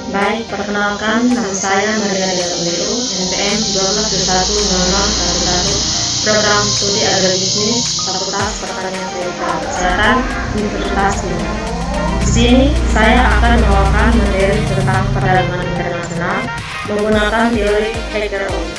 Baik, perkenalkan nama saya Maria Delawero, NPM 12210011, Program Studi Agribisnis, Fakultas Pertanian Teknik Kesehatan, Universitas Unpad. Di sini saya akan membawakan materi tentang perdagangan internasional menggunakan teori Hacker-Ollin.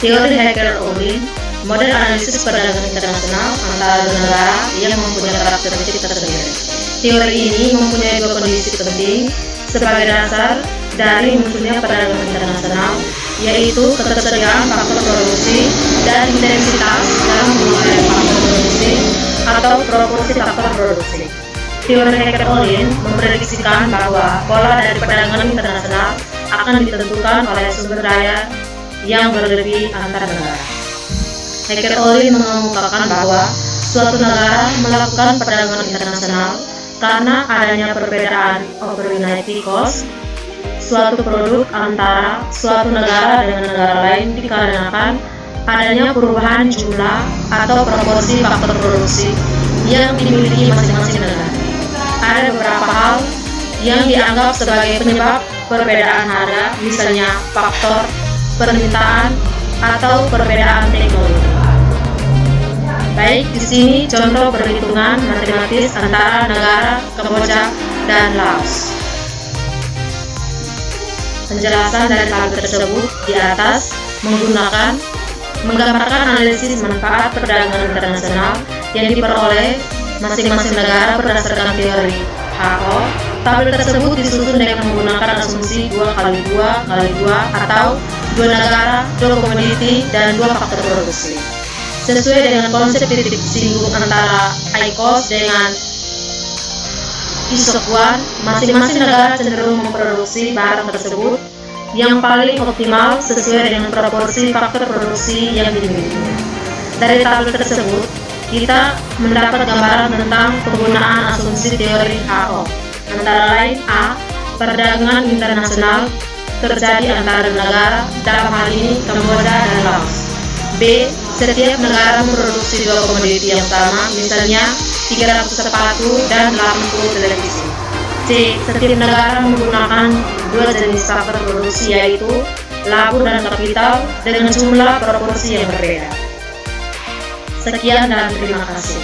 Teori Hacker-Ollin, model analisis perdagangan internasional antara negara yang mempunyai karakteristik tersendiri. Teori ini mempunyai dua kondisi penting sebagai dasar dari munculnya perdagangan internasional, yaitu ketersediaan faktor produksi dan intensitas dalam penguasaan faktor produksi atau proporsi faktor produksi. Teori Hacker-Ollin memprediksikan bahwa pola dari perdagangan internasional akan ditentukan oleh sumber daya yang berlebih antar negara. Hacker-Ollin mengemukakan bahwa suatu negara melakukan perdagangan internasional karena adanya perbedaan opportunity cost suatu produk antara suatu negara dengan negara lain dikarenakan adanya perubahan jumlah atau proporsi faktor produksi yang dimiliki masing-masing negara. Ada beberapa hal yang dianggap sebagai penyebab perbedaan harga, misalnya faktor permintaan atau perbedaan teknologi. Baik, di sini contoh perhitungan matematis antara negara Kamboja dan Laos. Penjelasan dari tabel tersebut di atas menggambarkan analisis manfaat perdagangan internasional yang diperoleh masing-masing negara berdasarkan teori HO. Tabel tersebut disusun dengan menggunakan asumsi 2x2x2 atau 2 negara, 2 komoditi, dan 2 faktor produksi. Sesuai dengan konsep titik singgung antara ICOS dengan ISOC1, masing-masing negara cenderung memproduksi barang tersebut yang paling optimal sesuai dengan proporsi faktor produksi yang dimilikinya. Dari tabel tersebut, kita mendapat gambaran tentang penggunaan asumsi teori HO. Antara lain A. Perdagangan internasional terjadi antara negara, dalam hal ini Kamboja dan Laos. B. Setiap negara memproduksi 2 komoditi yang sama, misalnya 300 sepatu dan 80 televisi. C. Setiap negara menggunakan 2 jenis faktor produksi, yaitu labor dan kapital, dengan jumlah proporsi yang berbeda. Sekian dan terima kasih.